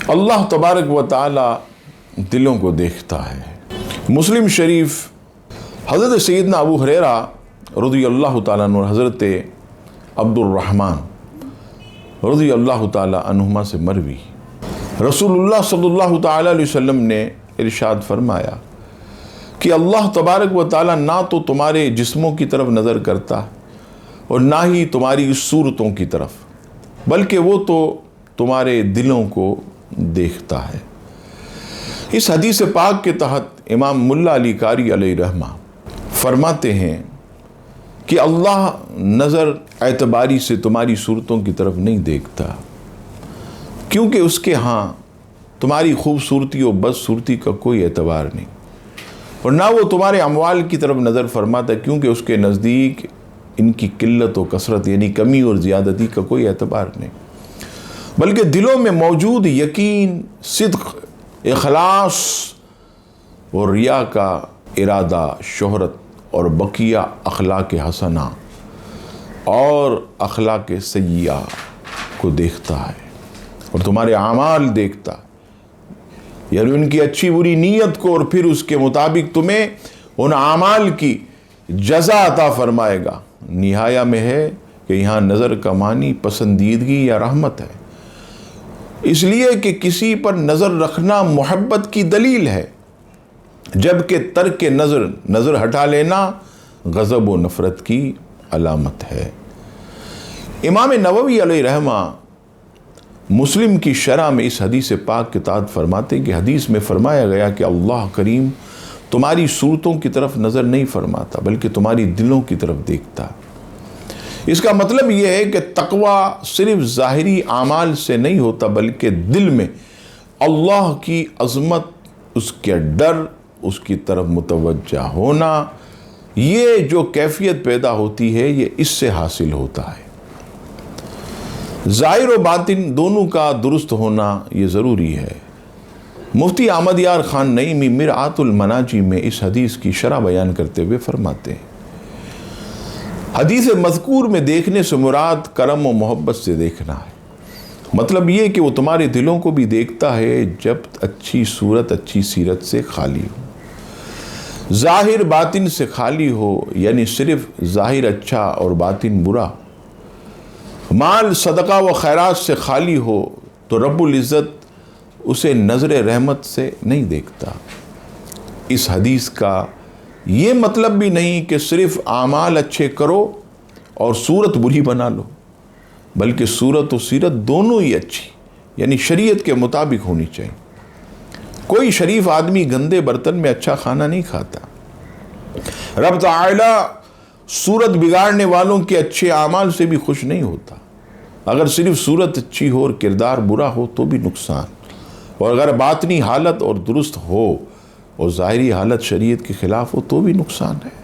اللہ تبارک و تعالی دلوں کو دیکھتا ہے۔ مسلم شریف حضرت سیدنا ابو ہریرہ رضی اللہ تعالیٰ عنہ اور حضرت عبد الرحمن رضی اللہ تعالیٰ عنہما سے مروی، رسول اللہ صلی اللہ تعالیٰ علیہ وسلم نے ارشاد فرمایا کہ اللہ تبارک و تعالیٰ نہ تو تمہارے جسموں کی طرف نظر کرتا اور نہ ہی تمہاری صورتوں کی طرف، بلکہ وہ تو تمہارے دلوں کو دیکھتا ہے۔ اس حدیث پاک کے تحت امام ملا علی قاری علیہ رحمہ فرماتے ہیں کہ اللہ نظر اعتباری سے تمہاری صورتوں کی طرف نہیں دیکھتا، کیونکہ اس کے ہاں تمہاری خوبصورتی و بدصورتی کا کوئی اعتبار نہیں، اور نہ وہ تمہارے اموال کی طرف نظر فرماتا ہے، کیونکہ اس کے نزدیک ان کی قلت و کثرت یعنی کمی اور زیادتی کا کوئی اعتبار نہیں، بلکہ دلوں میں موجود یقین، صدق، اخلاص اور ریا کا ارادہ، شہرت اور بقیہ اخلاق حسنہ اور اخلاق سیئہ کو دیکھتا ہے، اور تمہارے اعمال دیکھتا ہے، یعنی ان کی اچھی بری نیت کو، اور پھر اس کے مطابق تمہیں ان اعمال کی جزا عطا فرمائے گا۔ نہایہ میں ہے کہ یہاں نظر کا معنی پسندیدگی یا رحمت ہے، اس لیے کہ کسی پر نظر رکھنا محبت کی دلیل ہے، جبکہ ترک نظر ہٹا لینا غضب و نفرت کی علامت ہے۔ امام نووی علیہ رحمہ مسلم کی شرح میں اس حدیث پاک کے تحت فرماتے ہیں کہ حدیث میں فرمایا گیا کہ اللہ کریم تمہاری صورتوں کی طرف نظر نہیں فرماتا، بلکہ تمہاری دلوں کی طرف دیکھتا۔ اس کا مطلب یہ ہے کہ تقویٰ صرف ظاہری اعمال سے نہیں ہوتا، بلکہ دل میں اللہ کی عظمت، اس کے ڈر، اس کی طرف متوجہ ہونا، یہ جو کیفیت پیدا ہوتی ہے یہ اس سے حاصل ہوتا ہے۔ ظاہر و باطن دونوں کا درست ہونا یہ ضروری ہے۔ مفتی احمد یار خان نعیمی مرآت المناجی میں اس حدیث کی شرح بیان کرتے ہوئے فرماتے ہیں، حدیث مذکور میں دیکھنے سے مراد کرم و محبت سے دیکھنا ہے۔ مطلب یہ کہ وہ تمہارے دلوں کو بھی دیکھتا ہے جب اچھی صورت، اچھی سیرت سے خالی ہو، ظاہر باطن سے خالی ہو، یعنی صرف ظاہر اچھا اور باطن برا، مال صدقہ و خیرات سے خالی ہو تو رب العزت اسے نظر رحمت سے نہیں دیکھتا۔ اس حدیث کا یہ مطلب بھی نہیں کہ صرف اعمال اچھے کرو اور صورت بری بنا لو، بلکہ صورت و سیرت دونوں ہی اچھی، یعنی شریعت کے مطابق ہونی چاہیے۔ کوئی شریف آدمی گندے برتن میں اچھا کھانا نہیں کھاتا۔ رب تعالی صورت بگاڑنے والوں کے اچھے اعمال سے بھی خوش نہیں ہوتا۔ اگر صرف صورت اچھی ہو اور کردار برا ہو تو بھی نقصان، اور اگر باطنی حالت اور درست ہو اور ظاہری حالت شریعت کے خلاف ہو تو بھی نقصان ہے۔